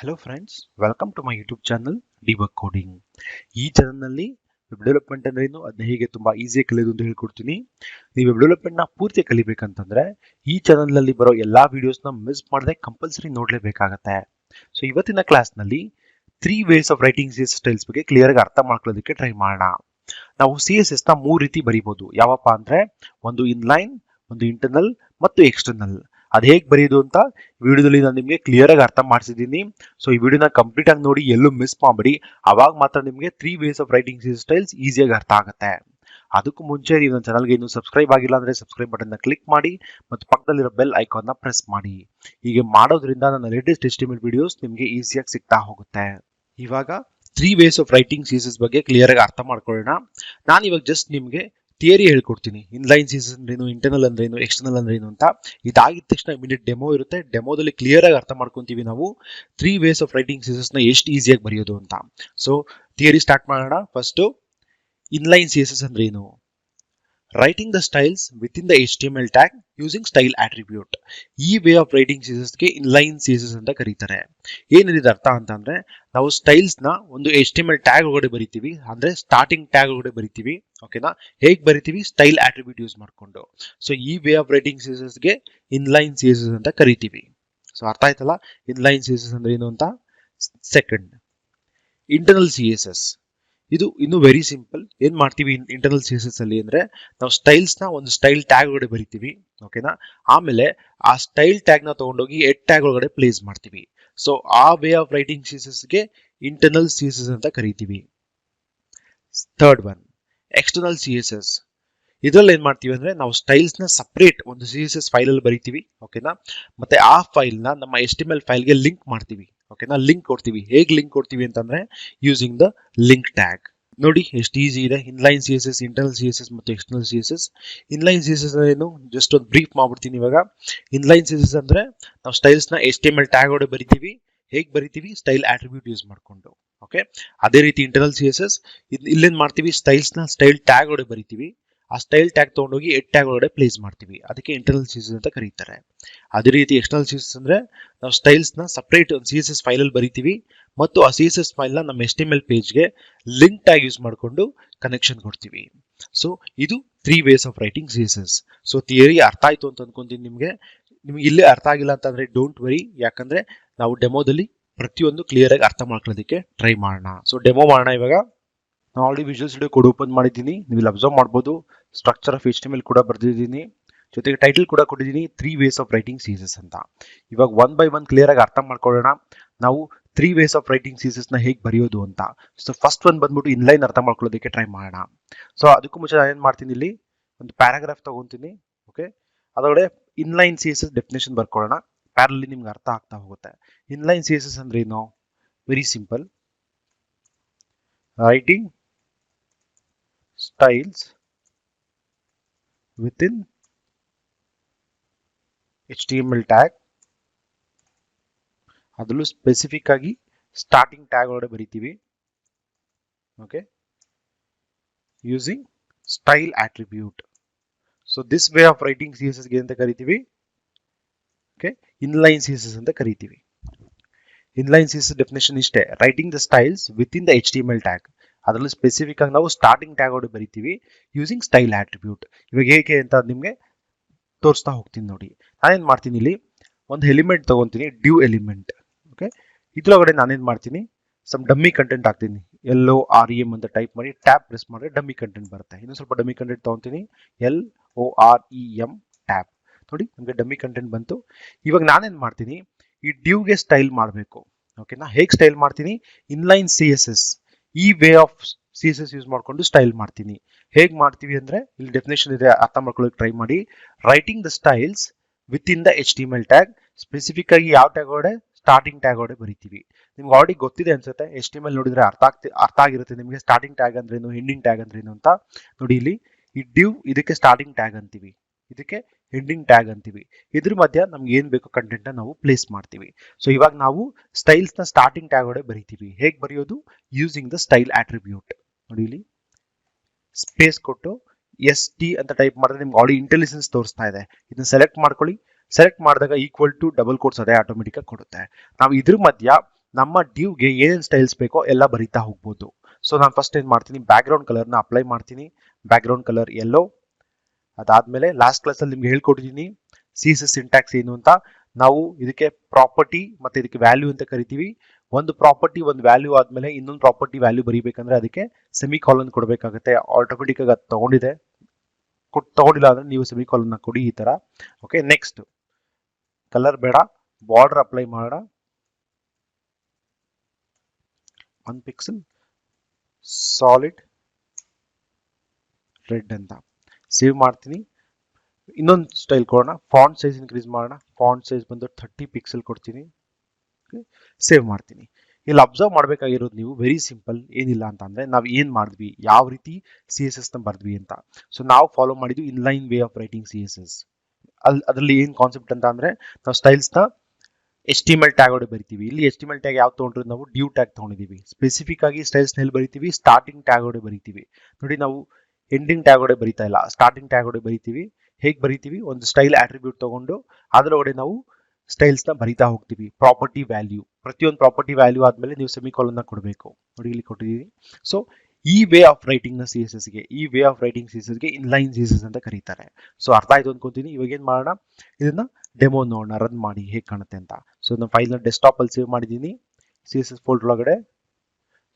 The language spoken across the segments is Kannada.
Hello friends, welcome to my YouTube channel Debug Coding. ಈ ಚಾನಲ್ನಲ್ಲಿ ವೆಬ್ ಡೆವಲಪ್ಮೆಂಟ್ ಅಂದ್ರೆ ಏನು, ಅದನ್ನ ಹೇಗೆ ತುಂಬಾ ಈಸಿಯಾಗಿ ಕಲಿಯೋದು ಅಂತ ಹೇಳ್ಕೊಡ್ತೀನಿ. ನೀವು ವೆಬ್ ಡೆವಲಪ್ಮೆಂಟ್ ನ ಪೂರ್ತಿ ಕಲಿಬೇಕಂತಂದ್ರೆ ಈ ಚಾನಲ್ನಲ್ಲಿ ಬರೋ ಎಲ್ಲಾ ವಿಡಿಯೋಸ್ನ ಮಿಸ್ ಮಾಡದೆ ಕಂಪಲ್ಸರಿ ನೋಡ್ಲೇಬೇಕಾಗತ್ತೆ. ಸೊ ಇವತ್ತಿನ ಕ್ಲಾಸ್ ನಲ್ಲಿ 3 ways of writing CSS styles ಬಗ್ಗೆ ಕ್ಲಿಯರ್ ಆಗಿ ಅರ್ಥ ಮಾಡ್ಕೊಳ್ಳೋದಕ್ಕೆ ಟ್ರೈ ಮಾಡೋಣ. ನಾವು CSS ನ 3 ರೀತಿ ಬರೀಬಹುದು. ಯಾವಪ್ಪ ಅಂದ್ರೆ ಒಂದು ಇನ್ಲೈನ್, ಒಂದು ಇಂಟರ್ನಲ್ ಮತ್ತು ಎಕ್ಸ್ಟರ್ನಲ್. ಅದು ಹೇಗೆ ಬರೆಯೋದು ಅಂತ ವಿಡಿಯೋದಲ್ಲಿ ನಾನು ನಿಮಗೆ ಕ್ಲಿಯರ್ ಆಗಿ ಅರ್ಥ ಮಾಡಿಸಿದ್ದೀನಿ. ಸೊ ಈ ವಿಡಿಯೋನ ಕಂಪ್ಲೀಟ್ ಆಗಿ ನೋಡಿ, ಎಲ್ಲೂ ಮಿಸ್ ಮಾಡಬೇಡಿ. ಅವಾಗ ಮಾತ್ರ ನಿಮಗೆ 3 ways of writing CSS styles ಈಸಿಯಾಗಿ ಅರ್ಥ ಆಗುತ್ತೆ. ಅದಕ್ಕೂ ಮುಂಚೆ ನೀವು ನನ್ನ ಚಾನಲ್ಗೆ ಇನ್ನೂ ಸಬ್ಸ್ಕ್ರೈಬ್ ಆಗಿಲ್ಲ ಅಂದ್ರೆ ಸಬ್ಸ್ಕ್ರೈಬ್ ಬಟನ್ ಕ್ಲಿಕ್ ಮಾಡಿ ಮತ್ತು ಪಕ್ಕದಲ್ಲಿರೋ ಬೆಲ್ ಐಕಾನ್ನ ಪ್ರೆಸ್ ಮಾಡಿ. ಹೀಗೆ ಮಾಡೋದ್ರಿಂದ ನನ್ನ ಲೇಟೆಸ್ಟ್ HTML ವಿಡಿಯೋಸ್ ನಿಮಗೆ ಈಸಿಯಾಗಿ ಸಿಗ್ತಾ ಹೋಗುತ್ತೆ. ಇವಾಗ 3 ways of writing CSS ಬಗ್ಗೆ ಕ್ಲಿಯರ್ ಆಗಿ ಅರ್ಥ ಮಾಡ್ಕೊಳ್ಳೋಣ. ನಾನು ಇವಾಗ ಜಸ್ಟ್ ನಿಮಗೆ ಥಿಯರಿ ಹೇಳ್ಕೊಡ್ತೀನಿ. ಇನ್ಲೈನ್ CSS ಅಂದ್ರೇನು, ಇಂಟರ್ನಲ್ ಅಂದ್ರೇನು, ಎಕ್ಸ್ಟರ್ನಲ್ ಅಂದ್ರೇನು ಅಂತ. ಇದಾಗಿದ ತಕ್ಷಣ ಇಮಿಡಿಯೇಟ್ ಡೆಮೋ ಇರುತ್ತೆ. ಡೆಮೋದಲ್ಲಿ ಕ್ಲಿಯರ್ ಆಗಿ ಅರ್ಥ ಮಾಡ್ಕೊಂತೀವಿ ನಾವು 3 ways of writing CSS ನ ಎಷ್ಟು ಈಸಿಯಾಗಿ ಬರೆಯೋದು ಅಂತ. ಸೊ ಥಿಯರಿ ಸ್ಟಾರ್ಟ್ ಮಾಡೋಣ. ಫಸ್ಟ್ ಇನ್ಲೈನ್ CSS ಅಂದ್ರೇನು? Writing the styles within the HTML tag using style attribute. ಈ ವೇ ಆಫ್ ರೈಟಿಂಗ್ CSS ಗೆ ಇನ್ಲೈನ್ CSS ಅಂತ ಕರೀತಾರೆ. ಏನಿದೆ ಅರ್ಥ ಅಂತಂದ್ರೆ ನಾವು ಸ್ಟೈಲ್ಸ್ ನ ಒಂದು HTML ಟ್ಯಾಗ್ ಒಳಗಡೆ ಬರಿತೀವಿ, ಅಂದ್ರೆ ಸ್ಟಾರ್ಟಿಂಗ್ ಟ್ಯಾಗ್ ಒಳಗಡೆ ಬರಿತೀವಿ. ಓಕೆನಾ? ಹೇಗೆ ಬರಿತೀವಿ? ಸ್ಟೈಲ್ ಆಟ್ರಿಬ್ಯೂಟ್ ಯೂಸ್ ಮಾಡ್ಕೊಂಡು. ಸೊ ಈ ವೇ ಆಫ್ ರೈಟಿಂಗ್ CSS ಗೆ ಇನ್ಲೈನ್ CSS ಅಂತ ಕರಿತೀವಿ. ಸೊ ಅರ್ಥ ಆಯ್ತಲ್ಲ ಇನ್ಲೈನ್ CSS ಅಂದ್ರೆ ಏನು ಅಂತ. Second, internal CSS. ಇದು ಇನ್ನು ವೆರಿ ಸಿಂಪಲ್. ಏನ್ ಮಾಡ್ತೀವಿ ಇಂಟರ್ನಲ್ CSS ಅಲ್ಲಿ ಅಂದ್ರೆ ನಾವು ಸ್ಟೈಲ್ಸ್ ನ ಒಂದು ಸ್ಟೈಲ್ ಟ್ಯಾಗ್ ಒಳಗಡೆ ಬರಿತೀವಿ. ಓಕೆನಾ? ಆಮೇಲೆ ಆ ಸ್ಟೈಲ್ ಟ್ಯಾಗ್ ನ ತಗೊಂಡೋಗಿ ಹೆಡ್ ಟ್ಯಾಗ್ ಒಳಗಡೆ ಪ್ಲೇಸ್ ಮಾಡ್ತೀವಿ. ಸೊ ಆ ವೇ ಆಫ್ ರೈಟಿಂಗ್ CSS ಗೆ ಇಂಟರ್ನಲ್ CSS ಅಂತ ಕರಿತೀವಿ. Third one, external CSS. ಇದ್ರಲ್ಲಿ ಏನ್ ಮಾಡ್ತೀವಿ ಅಂದ್ರೆ ನಾವು ಸ್ಟೈಲ್ಸ್ ನ ಸಪರೇಟ್ ಒಂದು CSS ಫೈಲ್ ಅಲ್ಲಿ ಬರಿತೀವಿ. ಓಕೆನಾ? ಮತ್ತೆ ಆ ಫೈಲ್ ನ ನಮ್ಮ HTML ಫೈಲ್ ಗೆ ಲಿಂಕ್ ಮಾಡ್ತೀವಿ. ಓಕೆನಾ? ಲಿಂಕ್ ಕೊಡ್ತೀವಿ. ಹೇಗೆ ಲಿಂಕ್ ಕೊಡ್ತೀವಿ ಅಂತಂದ್ರೆ ಯೂಸಿಂಗ್ ದ ಲಿಂಕ್ ಟ್ಯಾಗ್. ನೋಡಿ ಎಷ್ಟು ಈಸಿ ಇದೆ. ಇನ್ಲೈನ್ CSS, ಇಂಟರ್ನಲ್ CSS ಮತ್ತು ಎಕ್ಸ್ಟರ್ನಲ್ CSS. ಇನ್ಲೈನ್ CSS ಏನು ಜಸ್ಟ್ ಒಂದು ಬ್ರೀಫ್ ಮಾಡ್ಬಿಡ್ತೀನಿ ಇವಾಗ. ಇನ್ಲೈನ್ CSS ಅಂದ್ರೆ ನಾವು ಸ್ಟೈಲ್ಸ್ ನ HTML ಟ್ಯಾಗ್ ಒಳಗಡೆ ಬರಿತೀವಿ. ಹೇಗೆ ಬರಿತೀವಿ? ಸ್ಟೈಲ್ ಆಟ್ರಿಬ್ಯೂಟ್ ಯೂಸ್ ಮಾಡ್ಕೊಂಡು. ಓಕೆ? ಅದೇ ರೀತಿ ಇಂಟರ್ನಲ್ CSS ಇಲ್ಲೇನ್ ಮಾಡ್ತೀವಿ? ಸ್ಟೈಲ್ಸ್ ನ ಸ್ಟೈಲ್ ಟ್ಯಾಗ್ ಒಳಗಡೆ ಬರಿತೀವಿ. ಆ ಸ್ಟೈಲ್ ಟ್ಯಾಗ್ ತಗೊಂಡೋಗಿ ಹೆಡ್ ಟ್ಯಾಗ್ ಒಳಗಡೆ ಪ್ಲೇಸ್ ಮಾಡ್ತೀವಿ. ಅದಕ್ಕೆ ಇಂಟರ್ನಲ್ CSS ಅಂತ ಕರೀತಾರೆ. ಅದೇ ರೀತಿ ಎಕ್ಸ್ಟರ್ನಲ್ CSS ಅಂದ್ರೆ ನಾವು ಸ್ಟೈಲ್ಸ್ ನ ಸಪರೇಟ್ ಒಂದು CSS ಫೈಲ್ ಅಲ್ಲಿ ಬರಿತೀವಿ ಮತ್ತು ಆ CSS ಫೈಲ್ ನ ನಮ್ಮ HTML ಪೇಜ್ ಗೆ ಲಿಂಕ್ ಟ್ಯಾಗ್ ಯೂಸ್ ಮಾಡಿಕೊಂಡು ಕನೆಕ್ಷನ್ ಕೊಡ್ತೀವಿ. ಸೊ ಇದು 3 ways of writing CSS. So theory ಅರ್ಥ ಆಯ್ತು ಅಂತ ಅನ್ಕೊಂತೀನಿ ನಿಮ್ಗೆ ಇಲ್ಲೇ ಅರ್ಥ ಆಗಿಲ್ಲ ಅಂತಂದ್ರೆ ಡೋಂಟ್ ವರಿ, ಯಾಕಂದ್ರೆ ನಾವು ಡೆಮೋದಲ್ಲಿ ಪ್ರತಿಯೊಂದು ಕ್ಲಿಯರ್ ಆಗಿ ಅರ್ಥ ಮಾಡ್ಕೊಳ್ಳೋದಕ್ಕೆ ಟ್ರೈ ಮಾಡೋಣ. ಸೊ ಡೆಮೋ ಮಾಡೋಣ ಇವಾಗ. ನಾನು already visual studio code open ಮಾಡಿದ್ದೀನಿ. ನೀವು ಇಲ್ಲಿ ಅಬ್ಸರ್ವ್ ಮಾಡ್ಬೋದು. ಸ್ಟ್ರಕ್ಚರ್ ಆಫ್ HTML ಕೂಡ ಬರ್ದಿದ್ದೀನಿ, ಜೊತೆಗೆ ಟೈಟಲ್ ಕೂಡ ಕೊಟ್ಟಿದ್ದೀನಿ 3 ways ಆಫ್ ರೈಟಿಂಗ್ CSS ಅಂತ. ಇವಾಗ ಒನ್ ಬೈ ಒನ್ ಕ್ಲಿಯರ್ ಆಗಿ ಅರ್ಥ ಮಾಡ್ಕೊಳ್ಳೋಣ ನಾವು 3 ways ಆಫ್ ರೈಟಿಂಗ್ CSS ನ ಹೇಗೆ ಬರೆಯೋದು ಅಂತ. ಸೊ ಫಸ್ಟ್ ಒನ್ ಬಂದ್ಬಿಟ್ಟು ಇನ್ಲೈನ್ ಅರ್ಥ ಮಾಡ್ಕೊಳ್ಳೋದಕ್ಕೆ ಟ್ರೈ ಮಾಡೋಣ. ಸೊ ಅದಕ್ಕೂ ಮುಂಚೆ ನಾನು ಏನ್ ಮಾಡ್ತೀನಿ, ಇಲ್ಲಿ ಒಂದು ಪ್ಯಾರಾಗ್ರಾಫ್ ತಗೊಂತೀನಿ. ಓಕೆ? ಅದರೊಳಗೆ ಇನ್ಲೈನ್ CSS ಡೆಫಿನೇಷನ್ ಬರ್ಕೊಳ್ಳೋಣ. ಪ್ಯಾರಲ್ಲಿ ನಿಮ್ಗೆ ಅರ್ಥ ಆಗ್ತಾ ಹೋಗುತ್ತೆ. ಇನ್ಲೈನ್ CSS ಅಂದ್ರೆ ಏನು? Very simple. Writing styles within HTML tag, ಅದರಲ್ಲೂ ಸ್ಪೆಸಿಫಿಕ್ ಆಗಿ ಸ್ಟಾರ್ಟಿಂಗ್ ಟ್ಯಾಗ್ ಒಳಗಡೆ ಬರಿತೀವಿ. Okay? Using style attribute. So this way of writing CSS ಗೆ ಅಂತ ಕರಿತೀವಿ. ಓಕೆ? ಇನ್ಲೈನ್ CSS ಅಂತ ಕರಿತೀವಿ. ಇನ್ಲೈನ್ CSS ಡೆಫಿನೇಷನ್ ಇಷ್ಟೇ. Writing the styles within the HTML tag, ಅದರಲ್ಲೂ ಸ್ಪೆಸಿಫಿಕ್ ಆಗಿ ನಾವು ಸ್ಟಾರ್ಟಿಂಗ್ ಟ್ಯಾಗ್ ಒಳಗಡೆ ಬರಿತೀವಿ ಯೂಸಿಂಗ್ ಸ್ಟೈಲ್ ಆಟ್ರಿಬ್ಯೂಟ್. ಇವಾಗ ಹೇಗೆ ಅಂತ ನಿಮ್ಗೆ ತೋರಿಸ್ತಾ ಹೋಗ್ತೀನಿ ನೋಡಿ. ನಾನೇನ್ ಮಾಡ್ತೀನಿ, ಇಲ್ಲಿ ಒಂದು ಎಲಿಮೆಂಟ್ ತಗೊಂತೀನಿ, ಡ್ಯೂ ಎಲಿಮೆಂಟ್. ಓಕೆ? ಇದ್ರೊಳಗಡೆ ನಾನೇನ್ ಮಾಡ್ತೀನಿ, ಸಮ್ ಡಮ್ಮಿ ಕಂಟೆಂಟ್ ಹಾಕ್ತೀನಿ. LOREM ಅಂತ ಟೈಪ್ ಮಾಡಿ ಟ್ಯಾಬ್ ಪ್ರೆಸ್ ಮಾಡಿದ್ರೆ ಡಮ್ಮಿ ಕಂಟೆಂಟ್ ಬರುತ್ತೆ. ಇನ್ನೊಂದು ಸ್ವಲ್ಪ ಡಮ್ಮಿ ಕಂಟೆಂಟ್ ತಗೊಂತೀನಿ, LOREM ಟ್ಯಾಬ್. ನೋಡಿ ನಮಗೆ ಡಮ್ಮಿ ಕಂಟೆಂಟ್ ಬಂತು. ಇವಾಗ ನಾನೇನ್ ಮಾಡ್ತೀನಿ, ಈ ಡ್ಯೂಗೆ ಸ್ಟೈಲ್ ಮಾಡಬೇಕು. ಓಕೆನಾ? ಹೇಗೆ ಸ್ಟೈಲ್ ಮಾಡ್ತೀನಿ? ಇನ್ಲೈನ್ CSS ಈ ವೇ ಆಫ್ CSS ಯೂಸ್ ಮಾಡ್ಕೊಂಡು ಸ್ಟೈಲ್ ಮಾಡ್ತೀನಿ. ಹೇಗೆ ಮಾಡ್ತೀವಿ ಅಂದ್ರೆ ಇಲ್ಲಿ ಡೆಫಿನೇಷನ್ ಇದೆ, ಅರ್ಥ ಮಾಡ್ಕೊಳ್ಳೋಕೆ ಟ್ರೈ ಮಾಡಿ. Writing the styles within the HTML tag, specific ಆಗಿ ಯಾವ ಟ್ಯಾಗ್ ಒಳಗಡೆ? ಸ್ಟಾರ್ಟಿಂಗ್ ಟ್ಯಾಗ್ ಒಳಗಡೆ ಬರಿತೀವಿ. ನಿಮ್ಗೆ ಆಲ್ರೆಡಿ ಗೊತ್ತಿದೆ ಅನ್ಸುತ್ತೆ, HTML ನೋಡಿದ್ರೆ ಅರ್ಥ ಆಗಿರುತ್ತೆ ನಿಮಗೆ ಸ್ಟಾರ್ಟಿಂಗ್ ಟ್ಯಾಗ್ ಅಂದ್ರೇನು, ಎಂಡಿಂಗ್ ಟ್ಯಾಗ್ ಅಂದ್ರೇನು ಅಂತ. ನೋಡಿ ಇಲ್ಲಿ ಈ ಡ್ಯೂ ಇದಕ್ಕೆ ಸ್ಟಾರ್ಟಿಂಗ್ ಟ್ಯಾಗ್ ಅಂತೀವಿ, ಇದಕ್ಕೆ ಎಂಡಿಂಗ್ ಟ್ಯಾಗ್ ಅಂತೀವಿ. ಇದ್ರ ಮಧ್ಯ ನಮ್ಗೆ ಏನ್ ಬೇಕೋ ಕಂಟೆಂಟ್ ನಾವು ಪ್ಲೇಸ್ ಮಾಡ್ತೀವಿ. ಸೊ ಇವಾಗ ನಾವು ಸ್ಟೈಲ್ಸ್ ನ ಸ್ಟಾರ್ಟಿಂಗ್ ಟ್ಯಾಗ್ ಒಳಗಡೆ ಬರಿತೀವಿ. ಹೇಗೆ ಬರೆಯೋದು? Using the style attribute. ನೋಡಿ ಇಲ್ಲಿ ಸ್ಪೇಸ್ ಕೊಟ್ಟು ST ಅಂತ ಟೈಪ್ ಮಾಡಿದ್ರೆ ನಿಮ್ಗೆ ಆಲ್ರೆಡಿ ಇಂಟೆಲಿಜೆನ್ಸ್ ತೋರಿಸ್ತಾ ಇದೆ. ಇದನ್ನ ಸೆಲೆಕ್ಟ್ ಮಾಡ್ಕೊಳ್ಳಿ. ಸೆಲೆಕ್ಟ್ ಮಾಡಿದಾಗ ಈಕ್ವಲ್ ಟು ಡಬಲ್ ಕೋಟ್ಸ್ ಅದೇ ಆಟೋಮೆಟಿಕ್ ಆಗಿ ಕೊಡುತ್ತೆ. ನಾವು ಇದ್ರ ಮಧ್ಯ ನಮ್ಮ ಡ್ಯೂಗೆ ಏನೇನು ಸ್ಟೈಲ್ಸ್ ಬೇಕೋ ಎಲ್ಲ ಬರಿತಾ ಹೋಗ್ಬೋದು. ಸೊ ನಾನು ಫಸ್ಟ್ ಏನು ಮಾಡ್ತೀನಿ, ಬ್ಯಾಕ್ಗ್ರೌಂಡ್ ಕಲರ್ನ ಅಪ್ಲೈ ಮಾಡ್ತೀನಿ. Background colour yellow. ಅದಾದ್ಮೇಲೆ ಲಾಸ್ಟ್ ಕ್ಲಾಸಲ್ಲಿ ನಿಮ್ಗೆ ಹೇಳ್ಕೊಟ್ಟಿದ್ದೀನಿ CSS ಸಿಂಟ್ಯಾಕ್ಸ್ ಏನು ಅಂತ. ನಾವು ಇದಕ್ಕೆ ಪ್ರಾಪರ್ಟಿ ಮತ್ತೆ ಇದಕ್ಕೆ ವ್ಯಾಲ್ಯೂ ಅಂತ ಕರಿತೀವಿ. ಒಂದು ಪ್ರಾಪರ್ಟಿ ಒಂದು ವ್ಯಾಲ್ಯೂ ಆದ್ಮೇಲೆ ಇನ್ನೊಂದು ಪ್ರಾಪರ್ಟಿ ವ್ಯಾಲ್ಯೂ ಬರೀಬೇಕಂದ್ರೆ ಅದಕ್ಕೆ ಸೆಮಿಕಾಲನ್ ಕೊಡಬೇಕಾಗುತ್ತೆ. ಆಟೋಮೆಟಿಕ್ ಆಗಿ ಅದು ತಗೊಂಡಿದೆ, ತಗೊಂಡಿಲ್ಲ ಅಂದ್ರೆ ನೀವು ಸೆಮಿಕಾಲನ್ ಕೊಡಿ ಈ ತರ. ಓಕೆ, ನೆಕ್ಸ್ಟ್ ಕಲರ್ ಬೇಡ, ಬಾರ್ಡರ್ ಅಪ್ಲೈ ಮಾಡೋಣ. 1 ಪಿಕ್ಸೆಲ್ ಸಾಲಿಡ್ ರೆಡ್ ಅಂತ ಸೇವ್ ಮಾಡ್ತೀನಿ. ಇನ್ನೊಂದು ಸ್ಟೈಲ್ ಕೊಡೋಣ, ಫಾಂಟ್ ಸೈಜ್ ಇನ್ಕ್ರೀಸ್ ಮಾಡೋಣ. ಫಾಂಟ್ ಸೈಜ್ ಬಂದು 30 ಪಿಕ್ಸೆಲ್ ಕೊಡ್ತೀನಿ. ಸೇವ್ ಮಾಡ್ತೀನಿ. ಇಲ್ಲಿ ಅಬ್ಸರ್ವ್ ಮಾಡಬೇಕಾಗಿರೋದು ನೀವು ವೆರಿ ಸಿಂಪಲ್, ಏನಿಲ್ಲ ಅಂತ ಅಂದ್ರೆ ನಾವು ಏನ್ ಮಾಡಿದ್ವಿ, ಯಾವ ರೀತಿ CSS ನ ಬರ್ದ್ವಿ ಅಂತ. ಸೊ ನಾವು ಫಾಲೋ ಮಾಡಿದ್ವಿ inline way of writing CSS. ಅದರಲ್ಲಿ ಏನ್ ಕಾನ್ಸೆಪ್ಟ್ ಅಂತ ಅಂದ್ರೆ ನಾವು ಸ್ಟೈಲ್ಸ್ ನ HTML ಟ್ಯಾಗ್ ಒಳಗೆ ಬರಿತೀವಿ. ಇಲ್ಲಿ HTML ಟ್ಯಾಗ್ ಯಾವ್ದು ತಗೊಂಡ್ರೆ ನಾವು ಡ್ಯೂ ಟ್ಯಾಗ್ ತಗೊಂಡಿದೀವಿ. ಸ್ಪೆಸಿಫಿಕ್ ಆಗಿ ಸ್ಟೈಲ್ಸ್ ನಲ್ಲಿ ಬರಿತೀವಿ, ಸ್ಟಾರ್ಟಿಂಗ್ ಟ್ಯಾಗ್ ಒಳಗೆ ಬರಿತೀವಿ. ನೋಡಿ, ನಾವು ಎಂಡಿಂಗ್ ಟ್ಯಾಗ್ ಒಳಗೆ ಬರಿತಾ ಇಲ್ಲ, ಸ್ಟಾರ್ಟಿಂಗ್ ಟ್ಯಾಗ್ ಒಳಗೆ ಬರಿತೀವಿ. ಹೇಗೆ ಬರಿತೀವಿ, ಒಂದು ಸ್ಟೈಲ್ ಆಟ್ರಿಬ್ಯೂಟ್ ತಗೊಂಡು ಅದರೊಳಗಡೆ ನಾವು ಸ್ಟೈಲ್ಸ್ ನ ಬರಿತಾ ಹೋಗ್ತೀವಿ. ಪ್ರಾಪರ್ಟಿ ವ್ಯಾಲ್ಯೂ, ಪ್ರತಿಯೊಂದು ಪ್ರಾಪರ್ಟಿ ವ್ಯಾಲ್ಯೂ ಆದ್ಮೇಲೆ ನೀವು ಸೆಮಿಕಾಲನ್ ಕೊಡಬೇಕು. ನೋಡಿ, ಇಲ್ಲಿ ಕೊಟ್ಟಿದ್ದೀವಿ. ಸೊ ಈ ವೇ ಆಫ್ ರೈಟಿಂಗ್ ನ CSS ಗೆ, ಈ ವೇ ಆಫ್ ರೈಟಿಂಗ್ CSS ಗೆ ಇನ್ಲೈನ್ CSS ಅಂತ ಕರೀತಾರೆ. ಸೊ ಅರ್ಥ ಆಯ್ತು ಅನ್ಕೊಂತೀನಿ. ಇವಾಗ ಏನ್ ಮಾಡೋಣ, ಇದನ್ನ ಡೆಮೋ ನೋಡೋಣ, ರನ್ ಮಾಡಿ ಹೇಗೆ ಕಾಣುತ್ತೆ ಅಂತ. ಸೊ ನಾನು ಫೈಲ್ ನ ಡೆಸ್ಕ್ಟಾಪ್ ಅಲ್ಲಿ ಸೇವ್ ಮಾಡಿದ್ದೀನಿ CSS ಫೋಲ್ಡರ್ ಒಳಗಡೆ.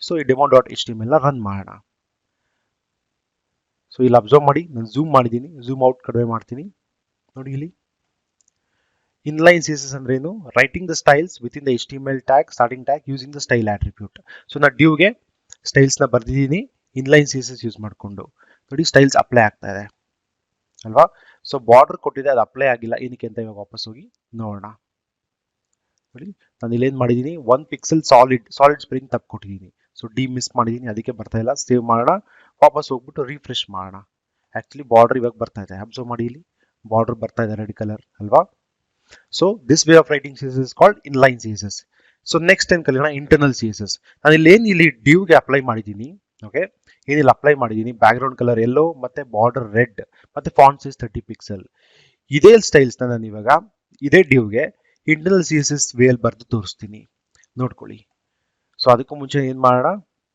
ಸೊ ಈ ಡೆಮೋ.html ನ ರನ್ ಮಾಡೋಣ. ಸೊ ಇಲ್ಲಿ ಅಬ್ಸರ್ವ್ ಮಾಡಿ, ನಾನು ಝೂಮ್ ಮಾಡಿದ್ದೀನಿ, ಝೂಮ್ ಔಟ್ ಕಡಿಮೆ ಮಾಡ್ತೀನಿ. ನೋಡಿ, ಇಲ್ಲಿ ಇನ್ಲೈನ್ CSS ಅಂದ್ರೆ ಏನು, writing the styles within the HTML tag, starting tag using the style attribute. So ನಾನು ಡ್ಯೂಗೆ ಸ್ಟೈಲ್ಸ್ ನ ಬರ್ದಿದ್ದೀನಿ ಇನ್ಲೈನ್ CSS ಯೂಸ್ ಮಾಡಿಕೊಂಡು. ನೋಡಿ, ಸ್ಟೈಲ್ಸ್ ಅಪ್ಲೈ ಆಗ್ತಾ ಇದೆ ಅಲ್ವಾ. ಸೊ ಬಾರ್ಡರ್ ಕೊಟ್ಟಿದೆ, ಅದು ಅಪ್ಲೈ ಆಗಿಲ್ಲ, ಏನಕ್ಕೆ ಅಂತ ಇವಾಗ ವಾಪಸ್ ಹೋಗಿ ನೋಡೋಣ. ನೋಡಿ, ನಾನು ಇಲ್ಲೇನ್ ಮಾಡಿದ್ದೀನಿ, 1 ಪಿಕ್ಸೆಲ್ ಸಾಲಿಡ್ ಸ್ಪ್ರಿಂಗ್ ತಪ್ಪು ಕೊಟ್ಟಿದ್ದೀನಿ. ಸೊ ಡಿ ಮಿಸ್ ಮಾಡಿದ್ದೀನಿ, ಅದಕ್ಕೆ ಬರ್ತಾ ಇಲ್ಲ. ಸೇವ್ ಮಾಡೋಣ, ವಾಪಸ್ ಹೋಗ್ಬಿಟ್ಟು ರಿಫ್ರೆಶ್ ಮಾಡೋಣ. ಆಕ್ಚುಲಿ ಬಾರ್ಡರ್ ಇವಾಗ ಬರ್ತಾ ಇದೆ, ಅಬ್ಸರ್ವ್ ಮಾಡಿ, ಇಲ್ಲಿ ಬಾರ್ಡರ್ ಬರ್ತಾ ಇದೆ ರೆಡ್ ಕಲರ್ ಅಲ್ವಾ. So this way of writing CSS is called inline CSS. So next ಏನ್ ಕಲಿಯೋಣ, ಇಂಟರ್ನಲ್ CSS. ನಾನು ಇಲ್ಲಿ ಡ್ಯೂಗೆ ಅಪ್ಲೈ ಮಾಡಿದ್ದೀನಿ. ಓಕೆ, ಏನಿಲ್ಲ ಅಪ್ಲೈ ಮಾಡಿದ್ದೀನಿ, ಬ್ಯಾಕ್ಗ್ರೌಂಡ್ ಕಲರ್ ಯೆಲ್ಲೋ ಮತ್ತೆ ಬಾರ್ಡರ್ ರೆಡ್ ಮತ್ತೆ ಫಾಂಟ್ ಸೈಜ್ 30 ಪಿಕ್ಸೆಲ್. ಇದೇ ಸ್ಟೈಲ್ಸ್ ನಾನು ಇವಾಗ ಇದೇ ಡ್ಯೂಗೆ ಇಂಟರ್ನಲ್ CSS ವೇ ಅಲ್ಲಿ ಬರೆದು ತೋರಿಸ್ತೀನಿ, ನೋಡ್ಕೊಳ್ಳಿ. ಸೊ ಅದಕ್ಕೂ ಮುಂಚೆ ಏನ್ ಮಾಡೋಣ,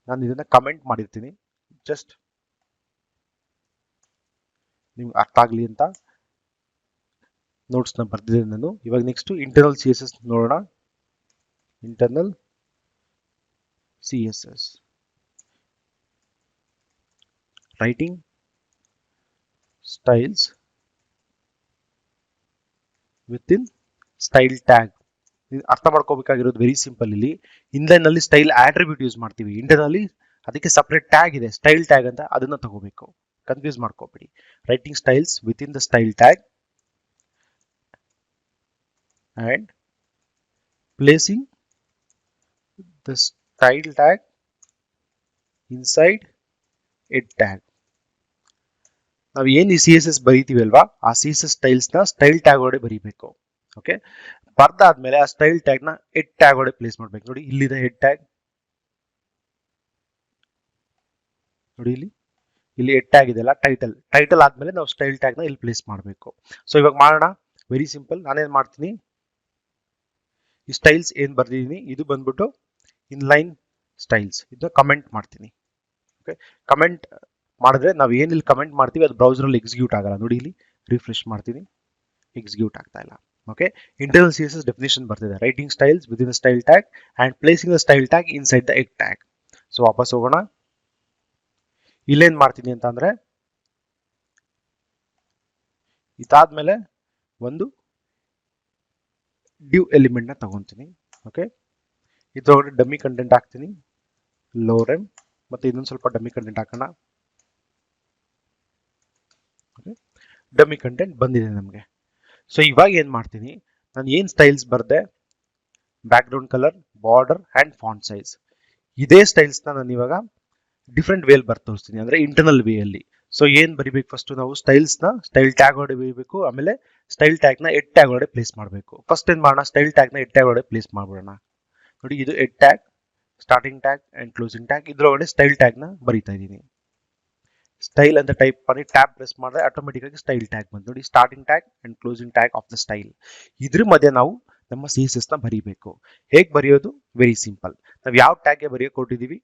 ನಾನು ಇದನ್ನ ಕಮೆಂಟ್ ಮಾಡಿರ್ತೀನಿ, ಜಸ್ಟ್ ನಿಮ್ಗೆ ಅರ್ಥ ಆಗ್ಲಿ ಅಂತ ನೋಟ್ಸ್ ನ ಬರ್ದಿದ್ದೀನಿ ನಾನು. ಇವಾಗ ನೆಕ್ಸ್ಟ್ ಇಂಟರ್ನಲ್ CSS ನೋಡೋಣ. Internal CSS writing styles with in style tag. ಅರ್ಥ ಮಾಡ್ಕೋಬೇಕಾಗಿರೋದು ವೆರಿ ಸಿಂಪಲ್. ಇಲ್ಲಿ ಇನ್ಲೈನ್ ನಲ್ಲಿ ಸ್ಟೈಲ್ ಆಟ್ರಿಬ್ಯೂಟ್ ಯೂಸ್ ಮಾಡ್ತೀವಿ, ಇಂಟರ್ನಲ್ಲಿ ಅದಕ್ಕೆ ಸಪರೇಟ್ ಟ್ಯಾಗ್ ಇದೆ, ಸ್ಟೈಲ್ ಟ್ಯಾಗ್ ಅಂತ, ಅದನ್ನ ತಗೋಬೇಕು. ಕನ್ಫ್ಯೂಸ್ ಮಾಡ್ಕೋಬೇಡಿ. Writing styles within the style tag and placing the style tag inside it tag. ನಾವು ಏನು ಈ CSS ಬರೀತೀವಿ ಅಲ್ವಾ, ಆ CSS ಸ್ಟೈಲ್ಸ್ ನ ಸ್ಟೈಲ್ ಟ್ಯಾಗ್ ಒಳಗೆ ಬರೀಬೇಕು. ಓಕೆ, ಬರ್ದಾದ್ಮೇಲೆ ಆ ಸ್ಟೈಲ್ ಟ್ಯಾಗ್ ನ ಹೆಡ್ ಟ್ಯಾಗ್ ಒಳಗೆ ಪ್ಲೇಸ್ ಮಾಡ್ಬೇಕು. ನೋಡಿ, ಇಲ್ಲಿದೆ ಹೆಡ್ ಟ್ಯಾಗ್. ನೋಡಿ, ಇಲ್ಲಿ ಹೆಡ್ ಟ್ಯಾಗ್ ಇದೆಲ್ಲ, ಟೈಟಲ್ ಆದ್ಮೇಲೆ ನಾವು ಸ್ಟೈಲ್ ಟ್ಯಾಗ್ ನ ಇಲ್ಲಿ ಪ್ಲೇಸ್ ಮಾಡಬೇಕು. ಸೊ ಇವಾಗ ಮಾಡೋಣ, ವೆರಿ ಸಿಂಪಲ್. ನಾನೇನ್ ಮಾಡ್ತೀನಿ, ಈ ಸ್ಟೈಲ್ಸ್ ಏನ್ ಬರ್ದಿದ್ದೀನಿ ಇದು ಬಂದ್ಬಿಟ್ಟು ಇನ್ಲೈನ್ ಸ್ಟೈಲ್ಸ್, ಇದನ್ನ ಕಮೆಂಟ್ ಮಾಡ್ತೀನಿ. ಓಕೆ, ಕಮೆಂಟ್ ಮಾಡಿದ್ರೆ ನಾವು ಏನಿಲ್ಲಿ ಕಮೆಂಟ್ ಮಾಡ್ತೀವಿ ಅದು ಬ್ರೌಸರ್ ಅಲ್ಲಿ ಎಕ್ಸಿಕ್ಯೂಟ್ ಆಗಲ್ಲ. ನೋಡಿ, ಇಲ್ಲಿ ರಿಫ್ರೆಶ್ ಮಾಡ್ತೀನಿ, ಎಕ್ಸಿಕ್ಯೂಟ್ ಆಗ್ತಾ ಇಲ್ಲ. ಓಕೆ, ಇಂಟರ್ನಲ್ CSS ಡೆಫಿನೇಷನ್ ಬರ್ತಿದೆ, writing styles within the style tag and placing the style tag inside the head tag. So ವಾಪಸ್ ಹೋಗೋಣ. ಇಲ್ಲೇನ್ ಮಾಡ್ತೀನಿ ಅಂತ ಅಂದ್ರೆ, ಇದಾದ್ಮೇಲೆ ಒಂದು ಡ್ಯೂ ಎಲಿಮೆಂಟ್ ನ ತಗೊಂತೀನಿ. ಓಕೆ, ಇದ್ರೊಳಗಡೆ ಡಮ್ಮಿ ಕಂಟೆಂಟ್ ಹಾಕ್ತೀನಿ, ಲೋರೆಮ್, ಮತ್ತೆ ಇನ್ನೊಂದು ಸ್ವಲ್ಪ ಡಮ್ಮಿ ಕಂಟೆಂಟ್ ಹಾಕೋಣ. ಡಮ್ಮಿ ಕಂಟೆಂಟ್ ಬಂದಿದೆ ನಮಗೆ. ಸೊ ಇವಾಗ ಏನ್ ಮಾಡ್ತೀನಿ, ನಾನು ಏನ್ ಸ್ಟೈಲ್ಸ್ ಬರ್ದೆ, background colour, border and font size, ಇದೇ ಸ್ಟೈಲ್ಸ್ ನಾನು ಇವಾಗ ಡಿಫ್ರೆಂಟ್ ವೇ ಅಲ್ಲಿ ತೋರಿಸ್ತೀನಿ, ಅಂದ್ರೆ ಇಂಟರ್ನಲ್ ವೇ ಅಲ್ಲಿ. ಸೊ ಏನ್ ಬರಿಬೇಕು, ಫಸ್ಟ್ ನಾವು ಸ್ಟೈಲ್ಸ್ ನ ಸ್ಟೈಲ್ ಟ್ಯಾಗ್ ಒಳಗೆ ಬರೀಬೇಕು, ಆಮೇಲೆ ಸ್ಟೈಲ್ ಟ್ಯಾಗ್ ನ ಹೆಡ್ ಟ್ಯಾಗ್ ಒಳಗೆ ಪ್ಲೇಸ್ ಮಾಡಬೇಕು. ಫಸ್ಟ್ ಏನ್ ಮಾಡೋಣ, ಸ್ಟೈಲ್ ಟ್ಯಾಗ್ ನ ಹೆಡ್ ಟ್ಯಾಗ್ ಒಳಗೆ ಪ್ಲೇಸ್ ಮಾಡ್ಬಿಡೋಣ. ನೋಡಿ, ಇದು head tag, starting tag and closing tag, ಇದ್ರೊಳಗಡೆ ಸ್ಟೈಲ್ ಟ್ಯಾಗ್ ನ ಬರೀತಾ ಇದ್ದೀನಿ. ಸ್ಟೈಲ್ ಅಂತ ಟೈಪ್ ಮಾಡಿ ಟ್ಯಾಬ್ ಪ್ರೆಸ್ ಮಾಡಿದ್ರೆ ಆಟೋಮೆಟಿಕ್ ಆಗಿ ಸ್ಟೈಲ್ ಟ್ಯಾಗ್ ಬಂತು. ನೋಡಿ, starting tag and closing tag of the style. ಇದ್ರ ಮಧ್ಯೆ ನಾವು ನಮ್ಮ CSS ನ ಬರೀಬೇಕು. ಹೇಗೆ ಬರೆಯೋದು? Very simple. ನಾವು ಯಾವ ಟ್ಯಾಗ್ಗೆ ಬರೆಯೋಕೆ ಕೊಟ್ಟಿದ್ದೀವಿ?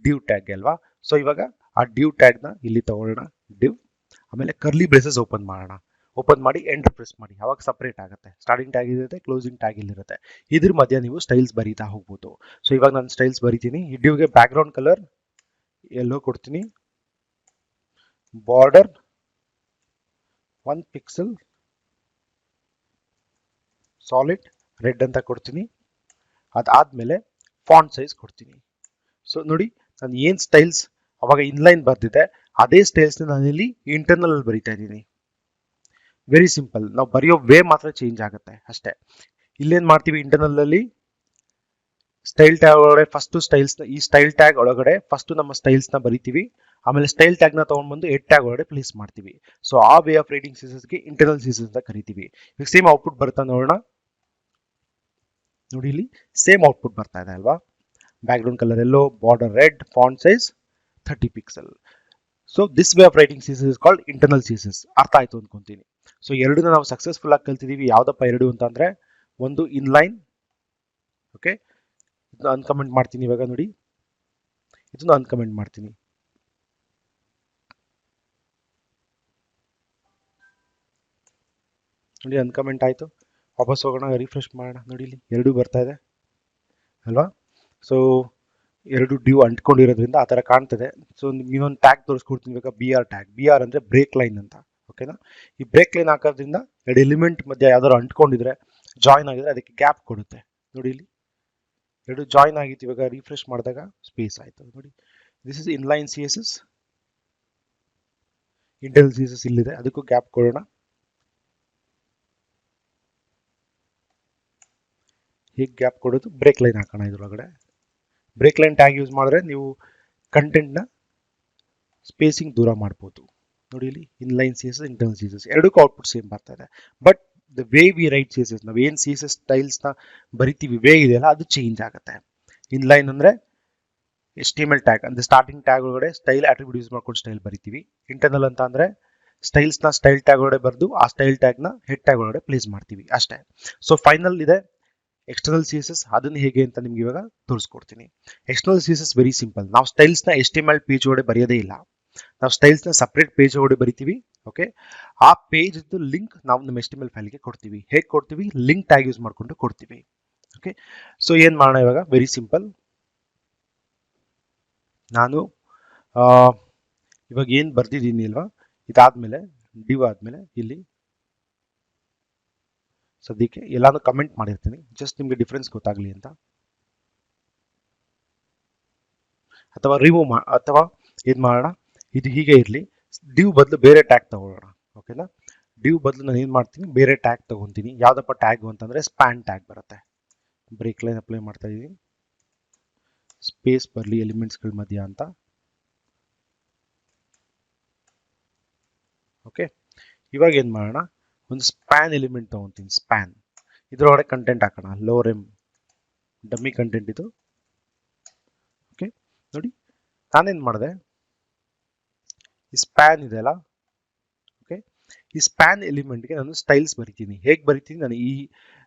ಡಿವ್ ಟ್ಯಾಗ್ಗೆ ಅಲ್ವಾ? ಸೊ ಇವಾಗ ಆ ಡಿವ್ ಟ್ಯಾಗ್ನ ಇಲ್ಲಿ ತಗೊಳ್ಳೋಣ, ಡಿವ್, ಆಮೇಲೆ ಕರ್ಲಿ ಬ್ರೇಸಸ್ ಓಪನ್ ಮಾಡೋಣ. ಓಪನ್ ಮಾಡಿ ಎಂಟರ್ ಪ್ರೆಸ್ ಮಾಡಿ, ಅವಾಗ ಸಪ್ರೇಟ್ ಆಗುತ್ತೆ. ಸ್ಟಾರ್ಟಿಂಗ್ ಟ್ಯಾಗ್ ಇರುತ್ತೆ, ಕ್ಲೋಸಿಂಗ್ ಟ್ಯಾಗ್ ಇಲ್ಲಿರುತ್ತೆ. ಇದ್ರ ಮಧ್ಯೆ ನೀವು ಸ್ಟೈಲ್ಸ್ ಬರೀತಾ ಹೋಗ್ಬೋದು. ಸೊ ಇವಾಗ ನಾನು ಸ್ಟೈಲ್ಸ್ ಬರಿತೀನಿ. ಈ ಡಿವ್ಗೆ ಬ್ಯಾಕ್ ಗ್ರೌಂಡ್ ಕಲರ್ ಎಲ್ಲೋ ಕೊಡ್ತೀನಿ, ಬಾರ್ಡರ್ 1 ಪಿಕ್ಸೆಲ್ ಸಾಲಿಡ್ ರೆಡ್ ಅಂತ ಕೊಡ್ತೀನಿ. ಅದಾದ್ಮೇಲೆ ಫಾಂಟ್ ಸೈಜ್ ಕೊಡ್ತೀನಿ. ಸೊ ನೋಡಿ, ನಾನು ಏನು ಸ್ಟೈಲ್ಸ್ ಅವಾಗ ಇನ್ಲೈನ್ ಬರ್ದಿದೆ ಅದೇ ಸ್ಟೈಲ್ಸ್ನ ನಾನಿಲ್ಲಿ ಇಂಟರ್ನಲ್ ಅಲ್ಲಿ ಬರಿತಾ ಇದ್ದೀನಿ. Very simple. ನಾವು ಬರೆಯೋ ವೇ ಮಾತ್ರ ಚೇಂಜ್ ಆಗುತ್ತೆ ಅಷ್ಟೇ. ಇಲ್ಲೇನ್ ಮಾಡ್ತೀವಿ? ಇಂಟರ್ನಲ್ ಅಲ್ಲಿ ಸ್ಟೈಲ್ ಟ್ಯಾಗ್ ಒಳಗಡೆ ಫಸ್ಟ್ ಸ್ಟೈಲ್ಸ್, ಈ ಸ್ಟೈಲ್ ಟ್ಯಾಗ್ ಒಳಗಡೆ ಫಸ್ಟ್ ನಮ್ಮ ಸ್ಟೈಲ್ಸ್ ನ ಬರಿತೀವಿ. ಆಮೇಲೆ ಸ್ಟೈಲ್ ಟ್ಯಾಗ್ ನ ತಗೊಂಡ್ಬಂದು ಹೆಡ್ ಟ್ಯಾಗ್ ಒಳಗಡೆ ಪ್ಲೇಸ್ ಮಾಡ್ತೀವಿ. ಸೊ ಆ ವೇ ಆಫ್ ರೈಟಿಂಗ್ CSSಗೆ ಇಂಟರ್ನಲ್ CSS ಅಂತ ಕರಿತೀವಿ. ಈಗ ಸೇಮ್ ಔಟ್ಪುಟ್ ಬರ್ತಾ ನೋಡೋಣ. ನೋಡಿ, ಇಲ್ಲಿ ಸೇಮ್ ಔಟ್ಪುಟ್ ಬರ್ತಾ ಇದೆ ಅಲ್ವಾ? Back ground colour yellow, border red, font size 30 pixel. So this way of writing CSS is called internal CSS. ಅರ್ಥ ಆಯ್ತು ಅನ್ಕೊಂತೀನಿ. ಸೊ ಎರಡನ್ನ ನಾವು ಸಕ್ಸಸ್ಫುಲ್ ಆಗಿ ಕಲ್ತಿದೀವಿ. ಯಾವ್ದಪ್ಪ ಎರಡು ಅಂತ ಅಂದ್ರೆ, ಒಂದು ಇನ್ಲೈನ್, ಓಕೆ, ಇದನ್ನ ಅನ್ಕಮೆಂಟ್ ಮಾಡ್ತೀನಿ. ಇವಾಗ ನೋಡಿ, ಇದನ್ನ ಅನ್ಕಮೆಂಟ್ ಮಾಡ್ತೀನಿ. ನೋಡಿ, ಅನ್ಕಮೆಂಟ್ ಆಯ್ತು. ವಾಪಸ್ ಹೋಗೋಣ, ರಿಫ್ರೆಶ್ ಮಾಡೋಣ. ನೋಡಿ, ಇಲ್ಲಿ ಎರಡು ಬರ್ತಾ ಇದೆ ಅಲ್ವಾ? ಸೊ ಎರಡು ಡ್ಯೂ ಅಂಟ್ಕೊಂಡಿರೋದ್ರಿಂದ ಆ ಥರ ಕಾಣ್ತದೆ. ಸೊ ಇನ್ನೊಂದು ಟ್ಯಾಗ್ ತೋರಿಸ್ಕೊಡ್ತೀನಿ. ಇವಾಗ BR ಟ್ಯಾಗ್. BR ಅಂದರೆ ಬ್ರೇಕ್ ಲೈನ್ ಅಂತ, ಓಕೆನಾ? ಈ ಬ್ರೇಕ್ ಲೈನ್ ಹಾಕೋದ್ರಿಂದ ಎರಡು ಎಲಿಮೆಂಟ್ ಮಧ್ಯೆ ಯಾವ್ದಾದ್ರು ಅಂಟ್ಕೊಂಡಿದ್ರೆ, ಜಾಯಿನ್ ಆಗಿದ್ರೆ ಅದಕ್ಕೆ ಗ್ಯಾಪ್ ಕೊಡುತ್ತೆ. ನೋಡಿ, ಇಲ್ಲಿ ಎರಡು ಜಾಯಿನ್ ಆಗಿತ್ತು. ಇವಾಗ ರಿಫ್ರೆಶ್ ಮಾಡಿದಾಗ ಸ್ಪೇಸ್ ಆಯಿತು. ನೋಡಿ, this is inline CSS. Internal CSS ಇಲ್ಲಿದೆ, ಅದಕ್ಕೂ ಗ್ಯಾಪ್ ಕೊಡೋಣ. ಹೀಗೆ ಗ್ಯಾಪ್ ಕೊಡೋದು, ಬ್ರೇಕ್ ಲೈನ್ ಹಾಕೋಣ ಇದ್ರೊಳಗಡೆ. ಬ್ರೇಕ್ ಲೈನ್ ಟ್ಯಾಗ್ ಯೂಸ್ ಮಾಡಿದ್ರೆ ನೀವು ಕಂಟೆಂಟ್ನ ಸ್ಪೇಸಿಂಗ್ ದೂರ ಮಾಡ್ಬೋದು. ನೋಡಿ, ಇಲ್ಲಿ ಇನ್ಲೈನ್ CSS, ಇಂಟರ್ನಲ್ CSS ಎರಡಕ್ಕೂ ಔಟ್ಪುಟ್ ಸೇಮ್ ಬರ್ತಾ ಇದೆ. But the way we right CSS, ನಾವು ಏನು CSS ಸ್ಟೈಲ್ಸ್ನ ಬರಿತೀವಿ, ವೇ ಇದೆಯಲ್ಲ ಅದು ಚೇಂಜ್ ಆಗುತ್ತೆ. ಇನ್ಲೈನ್ ಅಂದರೆ HTML ಟ್ಯಾಗ್ ಅಂದರೆ ಸ್ಟಾರ್ಟಿಂಗ್ ಟ್ಯಾಗ್ ಒಳಗಡೆ ಸ್ಟೈಲ್ ಅಟ್ರಿಬ್ಯೂಟ್ ಯೂಸ್ ಮಾಡ್ಕೊಂಡು ಸ್ಟೈಲ್ ಬರಿತೀವಿ. ಇಂಟರ್ನಲ್ ಅಂತ ಅಂದರೆ ಸ್ಟೈಲ್ಸ್ನ ಸ್ಟೈಲ್ ಟ್ಯಾಗ್ ಒಳಗಡೆ ಬರೆದು ಆ ಸ್ಟೈಲ್ ಟ್ಯಾಗ್ನ ಹೆಡ್ ಟ್ಯಾಗ್ ಒಳಗಡೆ ಪ್ಲೇಸ್ ಮಾಡ್ತೀವಿ ಅಷ್ಟೇ. ಸೊ ಫೈನಲ್ ಇದೆ ಎಕ್ಸ್ಟರ್ನಲ್ CSS. ಅದನ್ನು ಹೇಗೆ ಅಂತ ನಿಮ್ಗೆ ಇವಾಗ ತೋರಿಸ್ಕೊಡ್ತೀನಿ. External CSS very simple. ನಾವು ಸ್ಟೈಲ್ಸ್ನ HTML ಪೇಜ್ ಒಳಗಡೆ ಬರೆಯೋದೇ ಇಲ್ಲ. ನಾವು ಸ್ಟೈಲ್ಸ್ನ ಸಪ್ರೇಟ್ ಪೇಜ್ ಒಳಗಡೆ ಬರಿತೀವಿ. ಓಕೆ, ಆ ಪೇಜ್ ಲಿಂಕ್ ನಾವು ನಮ್ಮ HTML ಫೈಲ್ಗೆ ಕೊಡ್ತೀವಿ. ಹೇಗೆ ಕೊಡ್ತೀವಿ? ಲಿಂಕ್ ಟ್ಯಾಗ್ ಯೂಸ್ ಮಾಡ್ಕೊಂಡು ಕೊಡ್ತೀವಿ. ಓಕೆ, ಸೊ ಏನು ಮಾಡೋಣ ಇವಾಗ? Very simple. ನಾನು ಇವಾಗ ಏನು ಬರ್ದಿದ್ದೀನಿ ಅಲ್ವಾ, ಇದಾದ್ಮೇಲೆ ಡಿವ್ ಆದ್ಮೇಲೆ ಇಲ್ಲಿ ಸದ್ಯಕ್ಕೆ ಎಲ್ಲಾನು ಕಮೆಂಟ್ ಮಾಡಿರ್ತೀನಿ, ಜಸ್ಟ್ ನಿಮ್ಗೆ ಡಿಫ್ರೆನ್ಸ್ ಗೊತ್ತಾಗ್ಲಿ ಅಂತ. ಅಥವಾ ರಿಮೂವ್ ಅಥವಾ ಏನ್ ಮಾಡೋಣ, ಇದು ಹೀಗೆ ಇರಲಿ. ಡಿವ್ ಬದಲು ಬೇರೆ ಟ್ಯಾಗ್ ತಗೊಳ್ಳೋಣ. ಓಕೆನಾ? ಡಿವ್ ಬದಲು ನಾನು ಏನು ಮಾಡ್ತೀನಿ, ಬೇರೆ ಟ್ಯಾಗ್ ತಗೊಂತೀನಿ. ಯಾವ್ದಪ್ಪ ಟ್ಯಾಗ್ ಅಂತಂದ್ರೆ ಸ್ಪ್ಯಾನ್ ಟ್ಯಾಗ್ ಬರುತ್ತೆ. ಬ್ರೇಕ್ ಲೈನ್ ಅಪ್ಲೈ ಮಾಡ್ತಾ ಇದೀನಿ, ಸ್ಪೇಸ್ ಬರಲಿ ಎಲಿಮೆಂಟ್ಸ್ಗಳ ಮಧ್ಯ ಅಂತ. ಓಕೆ, ಇವಾಗ ಏನು ಮಾಡೋಣ, ಒಂದು ಸ್ಪ್ಯಾನ್ ಎಲಿಮೆಂಟ್ ತಗೊಂತೀನಿ. ಸ್ಪ್ಯಾನ್ ಇದ್ರೊಳಗಡೆ ಕಂಟೆಂಟ್ ಹಾಕೋಣ. ಲೋರ್ ಎಮ್ ಡಮ್ಮಿ ಕಂಟೆಂಟ್ ಇದು. ಓಕೆ, ನೋಡಿ ನಾನೇನು ಮಾಡಿದೆ, ಈ ಸ್ಪ್ಯಾನ್ ಇದೆಯಲ್ಲ, ಓಕೆ, ಈ ಸ್ಪ್ಯಾನ್ ಎಲಿಮೆಂಟ್ಗೆ ನಾನು ಸ್ಟೈಲ್ಸ್ ಬರಿತೀನಿ. ಹೇಗೆ ಬರಿತೀನಿ? ನಾನು ಈ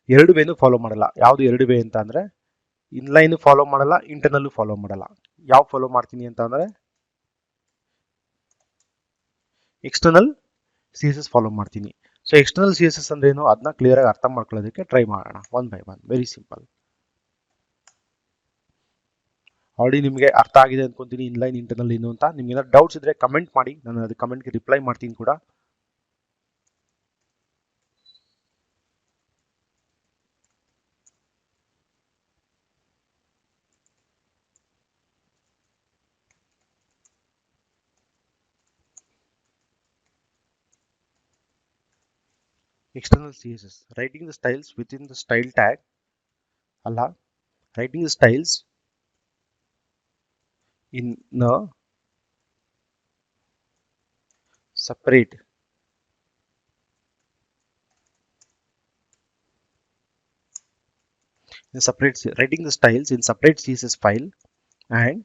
ಎರಡು ವೇನು ಫಾಲೋ ಮಾಡಲ್ಲ. ಯಾವುದು ಎರಡು ವೇ ಅಂತ ಅಂದರೆ, ಇನ್ಲೈನ್ ಫಾಲೋ ಮಾಡಲ್ಲ, ಇಂಟರ್ನಲ್ಲು ಫಾಲೋ ಮಾಡಲ್ಲ. ಯಾವ ಫಾಲೋ ಮಾಡ್ತೀನಿ ಅಂತ ಅಂದರೆ, ಎಕ್ಸ್ಟರ್ನಲ್ CSS ಫಾಲೋ ಮಾಡ್ತೀನಿ. ಸೊ ಎಕ್ಸ್ಟರ್ನಲ್ CSS ಅಂದ್ರೆ ಏನು, ಅದನ್ನ ಕ್ಲಿಯರ್ ಆಗಿ ಅರ್ಥ ಮಾಡ್ಕೊಳ್ಳೋದಕ್ಕೆ ಟ್ರೈ ಮಾಡೋಣ one by one. Very simple. Already ನಿಮಗೆ ಅರ್ಥ ಆಗಿದೆ ಅನ್ಕೊಂತೀನಿ ಇನ್ಲೈನ್ ಇಂಟರ್ನಲ್ ಏನು ಅಂತ. ನಿಮ್ಗೆ ಏನಾದ್ರು ಡೌಟ್ಸ್ ಇದ್ರೆ ಕಮೆಂಟ್ ಮಾಡಿ, ನಾನು ಅದು ಕಮೆಂಟ್ಗೆ ರಿಪ್ಲೈ ಮಾಡ್ತೀನಿ ಕೂಡ. External CSS, writing the styles within the style tag, ಅಲ್ಲ, writing the styles in a separate writing the styles in separate CSS file and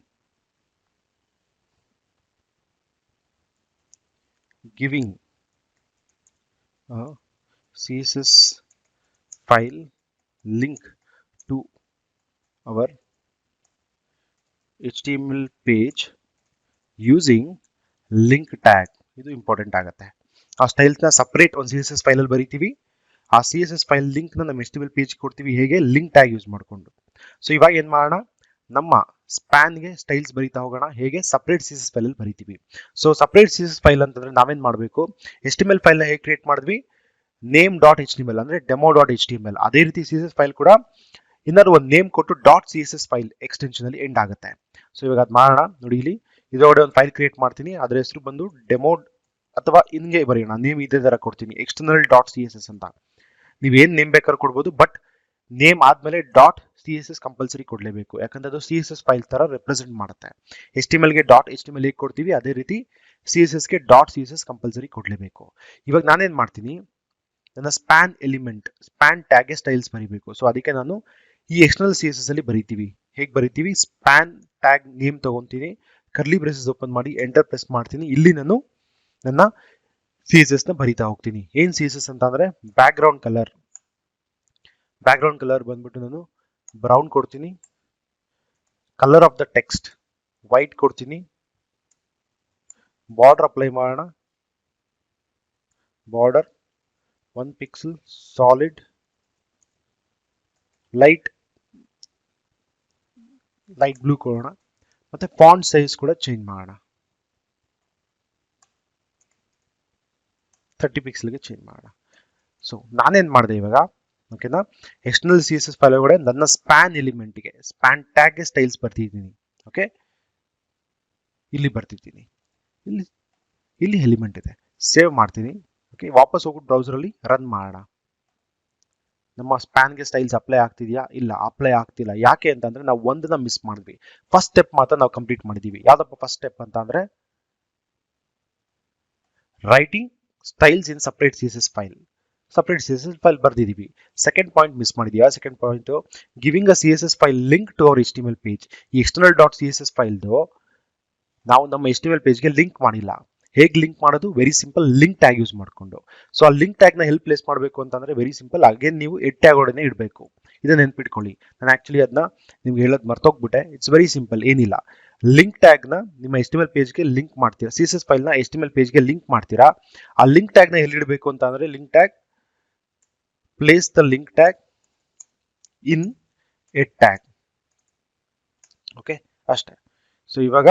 giving a CSS file link to our HTML page using link tag. ಇದು ಇಂಪಾರ್ಟೆಂಟ್ ಆಗುತ್ತೆ. ಆ ಸ್ಟೈಲ್ಸ್ ನ ಸಪರೇಟ್ ಒಂದು CSS ಫೈಲ್ ಅಲ್ಲಿ ಬರೀತೀವಿ. ಆ CSS ಫೈಲ್ ಲಿಂಕ್ ನ ನಮ್ಮ HTML ಪೇಜ್ ಕೊಡ್ತೀವಿ. ಹೇಗೆ ಲಿಂಕ್ ಟ್ಯಾಗ್ ಯೂಸ್ ಮಾಡಿಕೊಂಡು. ಸೊ ಇವಾಗ ಏನ್ ಮಾಡೋಣ, ನಮ್ಮ ಸ್ಪ್ಯಾನ್ ಗೆ ಸ್ಟೈಲ್ಸ್ ಬರೀತಾ ಹೋಗೋಣ. ಹೇಗೆ ಸಪರೇಟ್ CSS ಫೈಲ್ ಅಲ್ಲಿ ಬರೀತೀವಿ. ಸೊ ಸಪರೇಟ್ CSS ಫೈಲ್ ಅಂತಂದ್ರೆ ನಾವೇನ್ ಮಾಡಬೇಕು, HTML ಫೈಲ್ ನ ಹೇಗೆ ಕ್ರಿಯೇಟ್ ಮಾಡಿದ್ವಿ, name.html ಅಂದ್ರೆ demo.html. ಅದೇ ರೀತಿ CSS ಫೈಲ್ ಕೂಡ ಏನಾದ್ರು ಒಂದು ನೇಮ್ ಕೊಟ್ಟು .css ಫೈಲ್ ಎಕ್ಸ್ಟೆನ್ಷನ್ ಅಲ್ಲಿ ಎಂಡ್ ಆಗುತ್ತೆ. ಸೊ ಇವಾಗ ಅದು ಮಾಡೋಣ. ನೋಡಿ ಇಲ್ಲಿ ಇದರೊಳಗೆ ಒಂದು ಫೈಲ್ ಕ್ರಿಯೇಟ್ ಮಾಡ್ತೀನಿ. ಅದರ ಹೆಸರು ಬಂದು ಡೆಮೋ ಅಥವಾ ಹಿಂಗೆ ಬರೆಯೋಣ. ನೇಮ್ ಇದೇ ತರ ಕೊಡ್ತೀನಿ, external.css ಅಂತ. ನೀವೇನ್ ನೇಮ್ ಬೇಕಾದ್ರೂ ಕೊಡ್ಬೋದು, ಬಟ್ ನೇಮ್ ಆದ್ಮೇಲೆ .css ಕಂಪಲ್ಸರಿ ಕೊಡ್ಲೇಬೇಕು. ಯಾಕಂದ್ರೆ ಅದು CSS ಫೈಲ್ ತರ ರೆಪ್ರೆಸೆಂಟ್ ಮಾಡುತ್ತೆ. HTML ಗೆ .html ಹೇಗೆ ಕೊಡ್ತೀವಿ ಅದೇ ರೀತಿ CSS ಗೆ .css ಕಂಪಲ್ಸರಿ ಕೊಡ್ಲೇಬೇಕು. ಇವಾಗ ನಾನೇನ್ ಮಾಡ್ತೀನಿ, ನನ್ನ span element span tag styles ಬರೀಬೇಕು. ಸೊ ಅದಕ್ಕೆ ನಾನು ಈ ಎಕ್ಸ್ಟರ್ನಲ್ CSS ಅಲ್ಲಿ ಬರೀತೀವಿ. ಹೇಗೆ ಬರೀತೀವಿ, ಸ್ಪ್ಯಾನ್ ಟ್ಯಾಗ್ ನೇಮ್ ತಗೊಂತೀನಿ, ಕರ್ಲಿ ಬ್ರೇಸಸ್ ಓಪನ್ ಮಾಡಿ ಎಂಟರ್ ಪ್ರೆಸ್ ಮಾಡ್ತೀನಿ. ಇಲ್ಲಿ ನಾನು ನನ್ನ CSS ನ ಬರೀತಾ ಹೋಗ್ತೀನಿ. ಏನ್ CSS ಅಂತ ಅಂದ್ರೆ ಬ್ಯಾಕ್ ಗ್ರೌಂಡ್ ಕಲರ್ ಬಂದ್ಬಿಟ್ಟು ನಾನು ಬ್ರೌನ್ ಕೊಡ್ತೀನಿ. Colour of the text white ಕೊಡ್ತೀನಿ. ಬಾರ್ಡರ್ ಅಪ್ಲೈ ಮಾಡೋಣ. Border 1 pixel solid light blue ಕೊಡೋಣ. ಮತ್ತೆ ಫಾಂಟ್ ಸೈಜ್ ಕೂಡ ಚೇಂಜ್ ಮಾಡೋಣ. 30 ಪಿಕ್ಸೆಲ್ಗೆ ಚೇಂಜ್ ಮಾಡೋಣ. ಸೊ ನಾನೇನ್ ಮಾಡಿದೆ ಇವಾಗ, ಓಕೆನಾ, ಎಕ್ಸ್ಟರ್ನಲ್ CSS ಫೈಲ್ ಒಳಗಡೆ ನನ್ನ ಸ್ಪ್ಯಾನ್ ಎಲಿಮೆಂಟ್ಗೆ ಸ್ಪ್ಯಾನ್ ಟ್ಯಾಗ್ಗೆ ಸ್ಟೈಲ್ಸ್ ಬರ್ತಿದ್ದೀನಿ. ಓಕೆ, ಇಲ್ಲಿ ಬರ್ತಿದ್ದೀನಿ. ಇಲ್ಲಿ ಎಲಿಮೆಂಟ್ ಇದೆ, ಸೇವ್ ಮಾಡ್ತೀನಿ. ಓಕೆ, ವಾಪಸ್ ಹೋಗ್ಬಿಟ್ಟು ಬ್ರೌಸರ್ ಅಲ್ಲಿ ರನ್ ಮಾಡೋಣ. ನಮ್ಮ ಸ್ಪ್ಯಾನ್ಗೆ ಸ್ಟೈಲ್ಸ್ ಅಪ್ಲೈ ಆಗ್ತಿದ್ಯಾ? ಇಲ್ಲ, ಅಪ್ಲೈ ಆಗ್ತಿಲ್ಲ. ಯಾಕೆ ಅಂತಂದ್ರೆ ನಾವು ಒಂದನ್ನ ಮಿಸ್ ಮಾಡಿದ್ವಿ. ಫಸ್ಟ್ ಸ್ಟೆಪ್ ಮಾತ್ರ ನಾವು ಕಂಪ್ಲೀಟ್ ಮಾಡಿದೀವಿ. ಯಾವ್ದಪ್ಪ ಫಸ್ಟ್ ಸ್ಟೆಪ್ ಅಂತ ಅಂದ್ರೆ writing styles in separate CSS file ಬರ್ದಿದೀವಿ. ಸೆಕೆಂಡ್ ಪಾಯಿಂಟ್ ಮಿಸ್ ಮಾಡಿದೀವಿ. Second point giving a CSS file link to our HTML page. ಈ external.css ಫೈಲ್ದು ನಾವು ನಮ್ಮ HTML ಪೇಜ್ಗೆ ಲಿಂಕ್ ಮಾಡಿಲ್ಲ. ಹೇಗೆ ಲಿಂಕ್ ಮಾಡೋದು? Very simple, link tag use ಮಾಡಿಕೊಂಡು. ಸೊ ಆ ಲಿಂಕ್ ಟ್ಯಾಗ್ ನ ಹೆಲ್ಪ್ ಪ್ಲೇಸ್ ಮಾಡಬೇಕು ಅಂತಂದ್ರೆ ವೆರಿ ಸಿಂಪಲ್, ಅಗೇನ್ ನೀವು ಎಡ್ ಟ್ಯಾಗ್ ಒಳಗಡೆ ಇಡಬೇಕು. ಇದನ್ನ ನೆನ್ಪಿಟ್ಕೊಳ್ಳಿ. ನಾನು ಆಕ್ಚುಲಿ ಅದನ್ನ ನಿಮ್ಗೆ ಹೇಳೋದು ಮರ್ತೋಗ್ಬಿಟ್ಟೆ. ಇಟ್ಸ್ ವೆರಿ ಸಿಂಪಲ್, ಏನಿಲ್ಲ. ಲಿಂಕ್ ಟ್ಯಾಗ್ ನ ನಿಮ್ಮ HTML ಪೇಜ್ಗೆ ಲಿಂಕ್ ಮಾಡ್ತೀರಾ, CSS ಫೈಲ್ ನ HTML ಪೇಜ್ಗೆ ಲಿಂಕ್ ಮಾಡ್ತೀರಾ. ಆ ಲಿಂಕ್ ಟ್ಯಾಗ್ ನ ಎಲ್ಲಿ ಇಡಬೇಕು ಅಂತ ಅಂದ್ರೆ link tag, place the link tag in Ed tag. Okay, ಅಷ್ಟೇ. ಸೊ ಇವಾಗ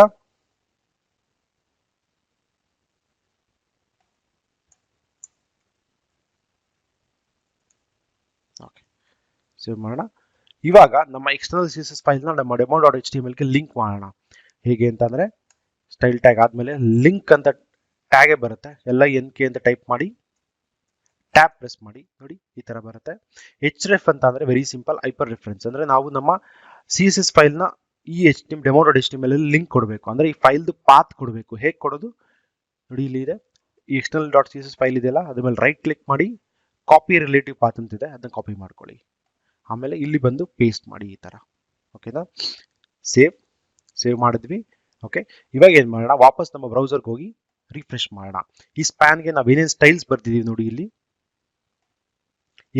ಸೇವ್ ಮಾಡೋಣ. ಇವಾಗ ನಮ್ಮ ಎಕ್ಸ್ಟರ್ನಲ್ CSS ಫೈಲ್ ನ ನಮ್ಮ demo.html ಗೆ ಲಿಂಕ್ ಮಾಡೋಣ. ಹೇಗೆ ಅಂತಂದ್ರೆ ಸ್ಟೈಲ್ ಟ್ಯಾಗ್ ಆದ್ಮೇಲೆ ಲಿಂಕ್ ಅಂತ ಟ್ಯಾಗ್ ಬರುತ್ತೆ. LINK ಅಂತ ಟೈಪ್ ಮಾಡಿ ಟ್ಯಾಬ್ ಪ್ರೆಸ್ ಮಾಡಿ. ನೋಡಿ ಈ ತರ ಬರುತ್ತೆ. href ಅಂತ ಅಂದ್ರೆ ವೆರಿ ಸಿಂಪಲ್, ಹೈಪರ್ ರೆಫರೆನ್ಸ್. ಅಂದ್ರೆ ನಾವು ನಮ್ಮ CSS ಫೈಲ್ ನ ಈ demo.html ಅಲ್ಲಿ ಲಿಂಕ್ ಕೊಡಬೇಕು. ಅಂದ್ರೆ ಈ ಫೈಲ್ದು ಪಾತ್ ಕೊಡಬೇಕು. ಹೇಗೆ ಕೊಡೋದು ನೋಡಿ, ಇಲ್ಲಿ ಇದೆ ಈ external.css ಫೈಲ್ ಇದೆಯಲ್ಲ, ಅದ್ರ ಮೇಲೆ ರೈಟ್ ಕ್ಲಿಕ್ ಮಾಡಿ ಕಾಪಿ ರಿಲೇಟಿವ್ ಪಾತ್ ಅಂತಿದೆ, ಅದನ್ನ ಕಾಪಿ ಮಾಡ್ಕೊಳ್ಳಿ. ಆಮೇಲೆ ಇಲ್ಲಿ ಬಂದು ಪೇಸ್ಟ್ ಮಾಡಿ ಈ ತರ. ಓಕೆನಾ, ಸೇವ್ ಮಾಡಿದ್ವಿ. ಓಕೆ, ಇವಾಗ ಏನ್ ಮಾಡೋಣ, ವಾಪಸ್ ನಮ್ಮ ಬ್ರೌಸರ್ಗೆ ಹೋಗಿ ರಿಫ್ರೆಶ್ ಮಾಡೋಣ. ಈ ಸ್ಪ್ಯಾನ್ಗೆ ನಾವು ಏನೇನು ಸ್ಟೈಲ್ಸ್ ಬರ್ತಿದೀವಿ ನೋಡಿ, ಇಲ್ಲಿ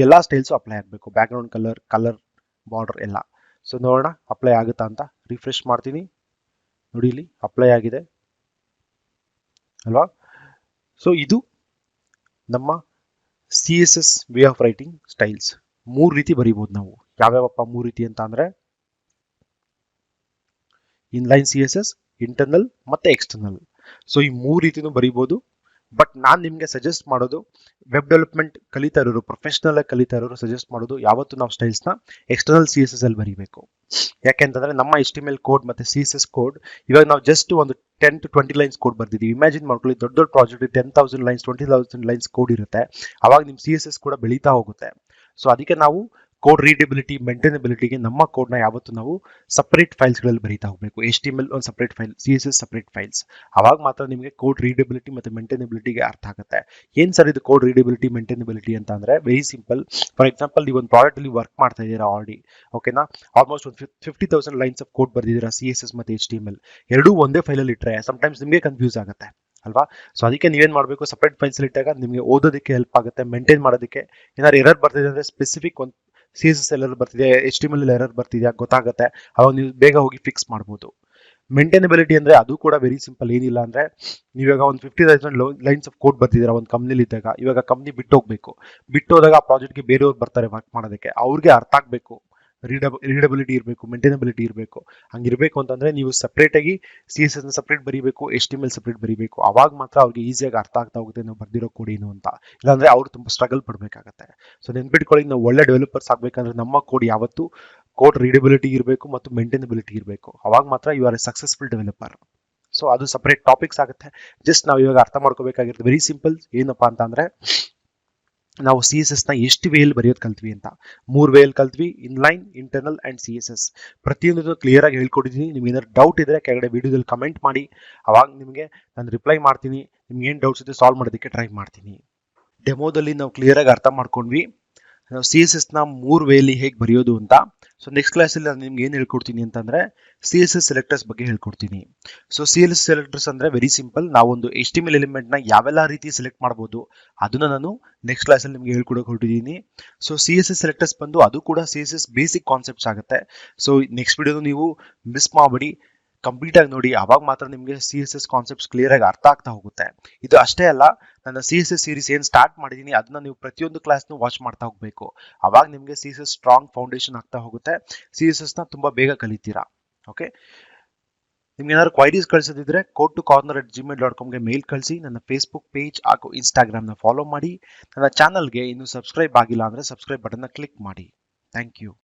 ಎಲ್ಲಾ ಸ್ಟೈಲ್ಸ್ ಅಪ್ಲೈ ಆಗಬೇಕು. ಬ್ಯಾಕ್ ಗ್ರೌಂಡ್ ಕಲರ್ ಬಾರ್ಡರ್ ಎಲ್ಲ. ಸೊ ನೋಡೋಣ ಅಪ್ಲೈ ಆಗುತ್ತಾ ಅಂತ. ರಿಫ್ರೆಶ್ ಮಾಡ್ತೀನಿ. ನೋಡಿ ಇಲ್ಲಿ ಅಪ್ಲೈ ಆಗಿದೆ ಅಲ್ವಾ. ಸೊ ಇದು ನಮ್ಮ CSS way of writing styles. 3 ರೀತಿ ಬರೀಬಹುದು ನಾವು. ಯಾವ್ಯಾವಪ್ಪ 3 ರೀತಿ ಅಂತ ಅಂದ್ರೆ ಇನ್ಲೈನ್ CSS, ಇಂಟರ್ನಲ್ ಮತ್ತೆ ಎಕ್ಸ್ಟರ್ನಲ್. ಸೊ ಈ 3 ರೀತಿನೂ ಬರೀಬಹುದು. ಬಟ್ ನಾನ್ ನಿಮ್ಗೆ ಸಜೆಸ್ಟ್ ಮಾಡೋದು, ವೆಬ್ ಡೆವಲಪ್ಮೆಂಟ್ ಕಲಿತಾ ಇರೋರು, ಪ್ರೊಫೆಷನಲ್ ಆಗಿ ಕಲಿತಾ ಇರೋರು ಸಜೆಸ್ಟ್ ಮಾಡೋದು, ಯಾವತ್ತು ನಾವು ಸ್ಟೈಲ್ಸ್ ನ ಎಕ್ಸ್ಟರ್ನಲ್ CSS ಅಲ್ಲಿ ಬರೀಬೇಕು. ಯಾಕೆಂತಂದ್ರೆ ನಮ್ಮ HTML ಕೋಡ್ ಮತ್ತೆ CSS ಕೋಡ್ ಇವಾಗ ನಾವು ಜಸ್ಟ್ ಒಂದು 10 to 20 ಲೈನ್ಸ್ ಕೋಡ್ ಬರ್ದಿದ್ದೀವಿ. ಇಮ್ಯಾಜಿನ್ ಮಾಡ್ಕೊಳ್ಳಿ, ದೊಡ್ಡ ಪ್ರಾಜೆಕ್ಟ್ 10,000 ಲೈನ್ಸ್ 20,000 ಲೈನ್ಸ್ ಕೋಡ್ ಇರುತ್ತೆ. ಅವಾಗ ನಿಮ್ CSS ಕೂಡ ಬೆಳೀತಾ ಹೋಗುತ್ತೆ. ಸೊ ಅದಕ್ಕೆ ನಾವು ಕೋಡ್ ರೀಡಬಿಲಿಟಿ, ಮೇಂಟೈನಬಿಲಿಟಿಗೆ ನಮ್ಮ ಕೋಡ್ ನ ಯಾವತ್ತು ನಾವು ಸಪರೇಟ್ ಫೈಲ್ಸ್ ಗಳಲ್ಲಿ ಬರೀತಾ ಹೋಗಬೇಕು. HTML ಒಂದು separate file, CSS separate files. ಅವಾಗ ಮಾತ್ರ ನಿಮಗೆ ಕೋಡ್ ರೀಡಬಿಲಿಟಿ ಮತ್ತೆ ಮೇಂಟೈನಬಿಲಿಟಿಗೆ ಅರ್ಥ ಆಗುತ್ತೆ. ಏನ್ ಸರ್ ಇದು ಕೋಡ್ ರೀಡಬಿಲಿಟಿ ಮೇಂಟೈನಬಿಲಿಟಿ ಅಂತ ಅಂದ್ರೆ ವೆರಿ ಸಿಂಪಲ್. ಫಾರ್ ಎಕ್ಸಾಂಪಲ್, ನೀವು ಒಂದು ಪ್ರಾಜೆಕ್ಟ್ ಅಲ್ಲಿ ವರ್ಕ್ ಮಾಡ್ತಾ ಇದ್ದೀರಾ ಆಲ್ರೆಡಿ. ಓಕೆನಾ, ಆಲ್ಮೋಸ್ಟ್ ಒಂದು 50,000 ಲೈನ್ಸ್ ಆಫ್ ಕೋಡ್ ಬರ್ದಿದ್ದೀರಾ CSS ಮತ್ತೆ HTML ಎರಡೂ ಒಂದೇ ಫೈಲ್ ಅಲ್ಲಿ ಇಟ್ಟರೆ ಸಮಟೈಮ್ಸ್ ನಿಮಗೆ ಕನ್ಫ್ಯೂಸ್ ಆಗುತ್ತೆ ಅಲ್ವಾ. ಸೊ ಅದಕ್ಕೆ ನೀವೇನ್ ಮಾಡಬೇಕು, ಸಪರೇಟ್ ಫೈಲ್ಸ್ ಇಟ್ಟಾಗ ನಿಮಗೆ ಓದೋದಕ್ಕೆ ಹೆಲ್ಪ್ ಆಗುತ್ತೆ, ಮೇಂಟೈನ್ ಮಾಡೋದಕ್ಕೆ. ಏನಾದ್ರು ಎರರ್ ಬರ್ತಿದೆ ಅಂದ್ರೆ ಸ್ಪೆಸಿಫಿಕ್ ಒಂದು CSS ಎರರ್ ಬರ್ತಿದೆ, HTML ಎರರ್ ಬರ್ತಿದೆಯಾ ಗೊತ್ತಾಗುತ್ತೆ. ಅವಾಗ ನೀವು ಬೇಗ ಹೋಗಿ ಫಿಕ್ಸ್ ಮಾಡ್ಬೋದು. ಮೇಂಟೈನಬಿಲಿಟಿ ಅಂದ್ರೆ ಅದು ಕೂಡ ವೆರಿ ಸಿಂಪಲ್. ಏನಿಲ್ಲ ಅಂದ್ರೆ ನೀವಾಗ ಒಂದು 50,000 ಲೈನ್ಸ್ ಆಫ್ ಕೋಡ್ ಬರ್ತಿದ್ದೀರಾ ಒಂದು ಕಂಪ್ನಿಲಿ ಇದ್ದಾಗ, ಇವಾಗ ಕಂಪ್ನಿ ಬಿಟ್ಟು ಹೋಗ್ಬೇಕು, ಬಿಟ್ಟು ಹೋದಾಗ ಆ ಪ್ರಾಜೆಕ್ಟ್ಗೆ ಬೇರೆಯವ್ರು ಬರ್ತಾರೆ ವರ್ಕ್ ಮಾಡೋದಕ್ಕೆ, ಅವ್ರಿಗೆ ಅರ್ಥ ಆಗ್ಬೇಕು, ರೀಡಬಿಲಿಟಿ ಇರಬೇಕು, ಮೇಂಟೈನಬಿಲಿಟಿ ಇರಬೇಕು. ಹಂಗಿರ್ಬೇಕು ಅಂತಂದ್ರೆ ನೀವು ಸಪ್ರೇಟ್ ಆಗಿ CSS ನ ಸಪ್ರೇಟ್ ಬರೀಬೇಕು, HTML ಸಪ್ರೇಟ್ ಬರೀಬೇಕು. ಅವಾಗ ಮಾತ್ರ ಅವ್ರಿಗೆ ಈಸಿಯಾಗಿ ಅರ್ಥ ಆಗ್ತಾ ಹೋಗುತ್ತೆ ನಾವು ಬರ್ದಿರೋ ಕೋಡ್ ಏನು ಅಂತ. ಇಲ್ಲಾಂದ್ರೆ ಅವ್ರು ತುಂಬಾ ಸ್ಟ್ರಗಲ್ ಪಡ್ಬೇಕಾಗತ್ತೆ. ಸೊ ನೆನ್ಪಿಟ್ಕೊಳ್ಳಿ, ನಾವು ಒಳ್ಳೆ ಡೆವಲಪರ್ಸ್ ಆಗ್ಬೇಕಂದ್ರೆ ನಮ್ಮ ಕೋಡ್ ಯಾವತ್ತು ಕೋಡ್ ರೀಡಬಿಲಿಟಿ ಇರಬೇಕು ಮತ್ತು ಮೇಂಟೈನಬಿಲಿಟಿ ಇರಬೇಕು. ಅವಾಗ ಮಾತ್ರ you are a successful developer. So ಅದು ಸಪರೇಟ್ ಟಾಪಿಕ್ಸ್ ಆಗುತ್ತೆ. ಜಸ್ಟ್ ನಾವು ಇವಾಗ ಅರ್ಥ ಮಾಡ್ಕೋಬೇಕಾಗಿರೋದು ವೆರಿ ಸಿಂಪಲ್. ಏನಪ್ಪಾ ಅಂತ ಅಂದ್ರೆ ನಾವು CSS ನ ಎಷ್ಟು ವೇಲ್ ಬರೆಯೋದು ಕಲ್ತ್ವಿ ಅಂತ. 3 ವೇಲ್ ಕಲ್ತ್ವಿ: ಇನ್ಲೈನ್, ಇಂಟರ್ನಲ್ ಅಂಡ್ CSS. ಪ್ರತಿಯೊಂದು ಕ್ಲಿಯರ್ ಆಗಿ ಹೇಳ್ಕೊಟ್ಟಿದ್ದೀನಿ. ನಿಮ್ಗೆ ಏನಾದ್ರು ಡೌಟ್ ಇದ್ರೆ ಕೆಳಗಡೆ ವಿಡಿಯೋದಲ್ಲಿ ಕಮೆಂಟ್ ಮಾಡಿ, ಅವಾಗ ನಿಮಗೆ ನಾನು ರಿಪ್ಲೈ ಮಾಡ್ತೀನಿ. ನಿಮ್ಗೆ ಏನು ಡೌಟ್ಸ್ ಇದೆ ಸಾಲ್ವ್ ಮಾಡೋದಕ್ಕೆ ಟ್ರೈ ಮಾಡ್ತೀನಿ. ಡೆಮೋದಲ್ಲಿ ನಾವು ಕ್ಲಿಯರ್ ಆಗಿ ಅರ್ಥ ಮಾಡ್ಕೊಂಡ್ವಿ ನಾವು CSS ನ 3 ವೇಲಿ ಹೇಗೆ ಬರೆಯೋದು ಅಂತ. ಸೊ ನೆಕ್ಸ್ಟ್ ಕ್ಲಾಸಲ್ಲಿ ನಾನು ನಿಮ್ಗೆ ಏನು ಹೇಳ್ಕೊಡ್ತೀನಿ ಅಂತಂದ್ರೆ CSS ಸೆಲೆಕ್ಟರ್ಸ್ ಬಗ್ಗೆ ಹೇಳ್ಕೊಡ್ತೀನಿ. ಸೊ CSS ಸೆಲೆಕ್ಟರ್ಸ್ ಅಂದ್ರೆ ವೆರಿ ಸಿಂಪಲ್. ನಾವೊಂದು HTML ಎಲಿಮೆಂಟ್ ನ ಯಾವೆಲ್ಲ ರೀತಿ ಸೆಲೆಕ್ಟ್ ಮಾಡ್ಬೋದು ಅದನ್ನ ನಾನು ನೆಕ್ಸ್ಟ್ ಕ್ಲಾಸಲ್ಲಿ ನಿಮ್ಗೆ ಹೇಳ್ಕೊಡಕ್ಕೆ ಹೊರಟಿದ್ದೀನಿ. ಸೊ CSS ಸೆಲೆಕ್ಟರ್ಸ್ ಬಂದು ಅದು ಕೂಡ CSS ಬೇಸಿಕ್ ಕಾನ್ಸೆಪ್ಟ್ಸ್ ಆಗುತ್ತೆ. ಸೊ ನೆಕ್ಸ್ಟ್ ವಿಡಿಯೋ ನೀವು ಮಿಸ್ ಮಾಡಬೇಡಿ, ಕಂಪ್ಲೀಟ್ ಆಗಿ ನೋಡಿ. ಅವಾಗ ಮಾತ್ರ ನಿಮಗೆ CSS ಕಾನ್ಸೆಪ್ಟ್ಸ್ ಕ್ಲಿಯರ್ ಆಗಿ ಅರ್ಥ ಆಗ್ತಾ ಹೋಗುತ್ತೆ. ಇದು ಅಷ್ಟೇ ಅಲ್ಲ, ನನ್ನ CSS ಸೀರೀಸ್ ಏನು ಸ್ಟಾರ್ಟ್ ಮಾಡಿದ್ದೀನಿ ಅದನ್ನ ನೀವು ಪ್ರತಿಯೊಂದು ಕ್ಲಾಸ್ನು ವಾಚ್ ಮಾಡ್ತಾ ಹೋಗಬೇಕು. ಅವಾಗ ನಿಮಗೆ CSS ಸ್ಟ್ರಾಂಗ್ ಫೌಂಡೇಶನ್ ಆಗ್ತಾ ಹೋಗುತ್ತೆ. CSS ನ ತುಂಬಾ ಬೇಗ ಕಲಿತೀರಾ. ಓಕೆ, ನಿಮ್ಗೆ ಏನಾದ್ರು ಕ್ವೈರೀಸ್ ಕಳಿಸೋದಿದ್ರೆ code2corner@gmail.com ಗೆ ಮೇಲ್ ಕಳಿಸಿ. ನನ್ನ ಫೇಸ್ಬುಕ್ ಪೇಜ್ ಹಾಗೂ ಇನ್ಸ್ಟಾಗ್ರಾಮ್ನ ಫಾಲೋ ಮಾಡಿ. ನನ್ನ ಚಾನಲ್ಗೆ ಇನ್ನೂ ಸಬ್ಸ್ಕ್ರೈಬ್ ಆಗಿಲ್ಲ ಅಂದ್ರೆ ಸಬ್ಸ್ಕ್ರೈಬ್ ಬಟನ್ನ ಕ್ಲಿಕ್ ಮಾಡಿ. Thank you.